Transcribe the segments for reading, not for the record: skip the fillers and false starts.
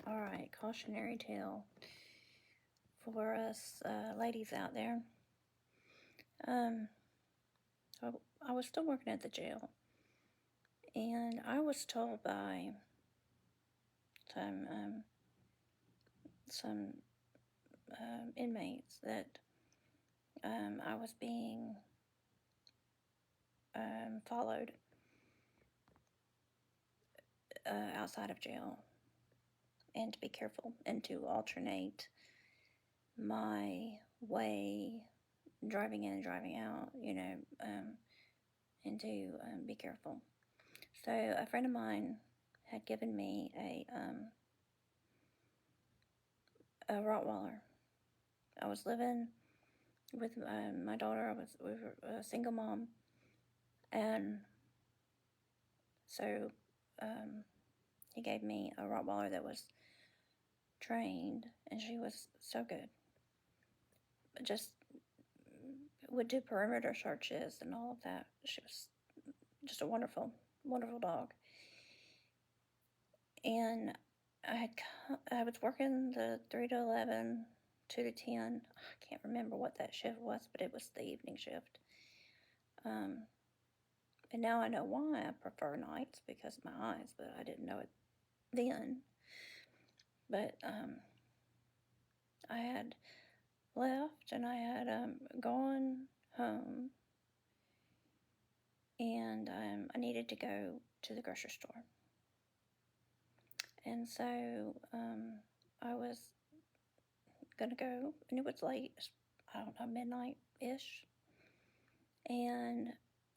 All right, cautionary tale for us ladies out there. Um, I was still working at the jail, and I was told by some some inmates that I was being followed outside of jail, and to be careful and to alternate my way driving in and driving out, and to be careful. So a friend of mine had given me a Rottweiler. I was living with my daughter. We were a single mom, and so he gave me a Rottweiler that was trained, and she was so good. Just would do perimeter searches and all of that. She was just a wonderful, wonderful dog. And I was working the 3 to 11, 2 to 10. I can't remember what that shift was, but it was the evening shift. And now I know why I prefer nights, because of my eyes, but I didn't know it then. But I had left and I had gone home, and I needed to go to the grocery store. And so I was gonna go, and it was late, I don't know, midnight-ish. And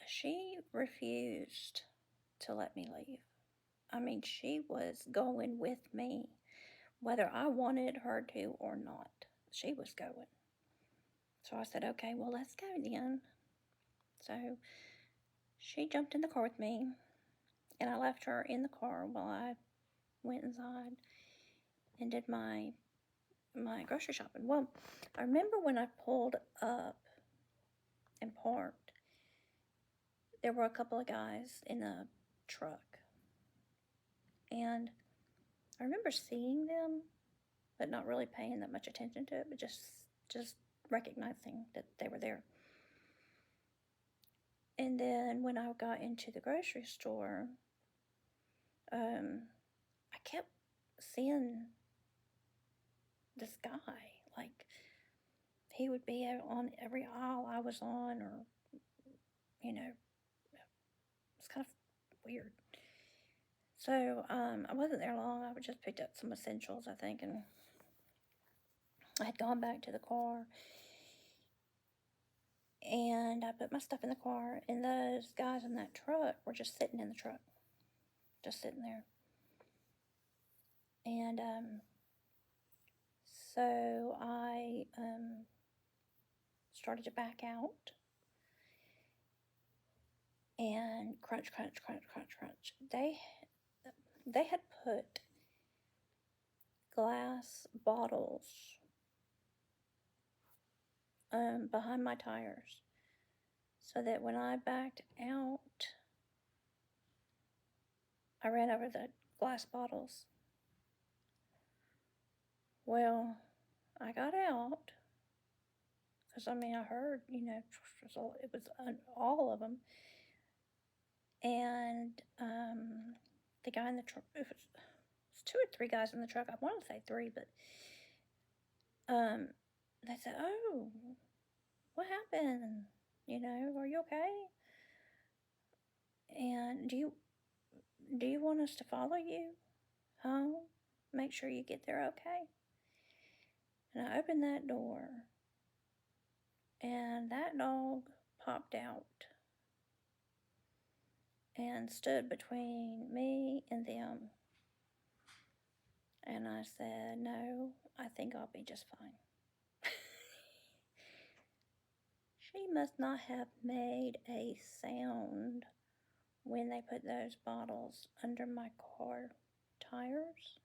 she refused to let me leave. I mean, she was going with me, whether I wanted her to or not. She was going. So I said, okay, well, let's go then. So she jumped in the car with me, and I left her in the car while I went inside and did my grocery shopping. Well, I remember when I pulled up and parked, there were a couple of guys in a truck. And I remember seeing them, but not really paying that much attention to it, but just recognizing that they were there. And then when I got into the grocery store, I kept seeing this guy. Like, he would be on every aisle I was on, or, it's kind of weird. So I wasn't there long. I just picked up some essentials, I think, and I had gone back to the car. And I put my stuff in the car, and those guys in that truck were just sitting in the truck, just sitting there. And so I started to back out, and crunch, crunch, crunch, crunch, crunch. They had put glass bottles behind my tires, so that when I backed out, I ran over the glass bottles. Well, I got out, because, I heard, it was all of them. And the guy in the truck, it was 2 or 3 guys in the truck. I want to say 3, but they said, "Oh, what happened? Are you okay? And do you want us to follow you home? Make sure you get there okay?" And I opened that door, and that dog popped out and stood between me and them. And I said, "No, I think I'll be just fine." She must not have made a sound when they put those bottles under my car tires.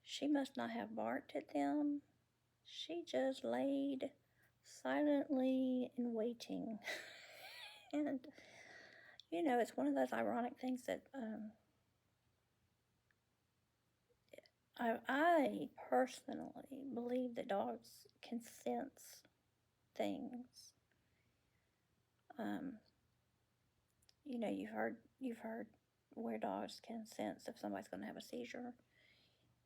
She must not have barked at them. She just laid silently in waiting. And, it's one of those ironic things that I personally believe that dogs can sense things. Um, you've heard where dogs can sense if somebody's going to have a seizure.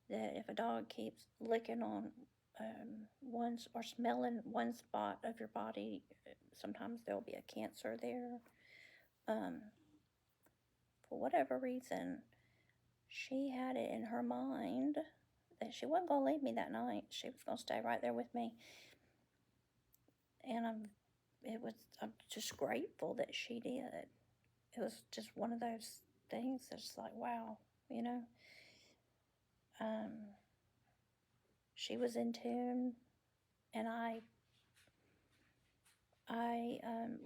That if a dog keeps licking on one or smelling one spot of your body, sometimes there'll be a cancer there. Um, for whatever reason, she had it in her mind that she wasn't going to leave me that night. She was going to stay right there with me. And I'm just grateful that she did. It was just one of those things that's like, wow, you know. She was in tune, and I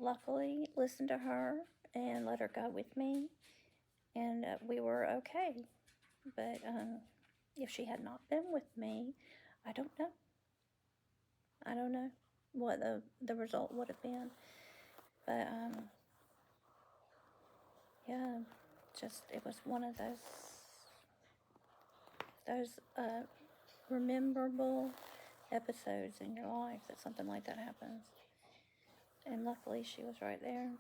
luckily listened to her and let her go with me, and we were okay. But if she had not been with me, I don't know. I don't know what the result would have been. But yeah, just it was one of those rememberable episodes in your life that something like that happens. And luckily, she was right there.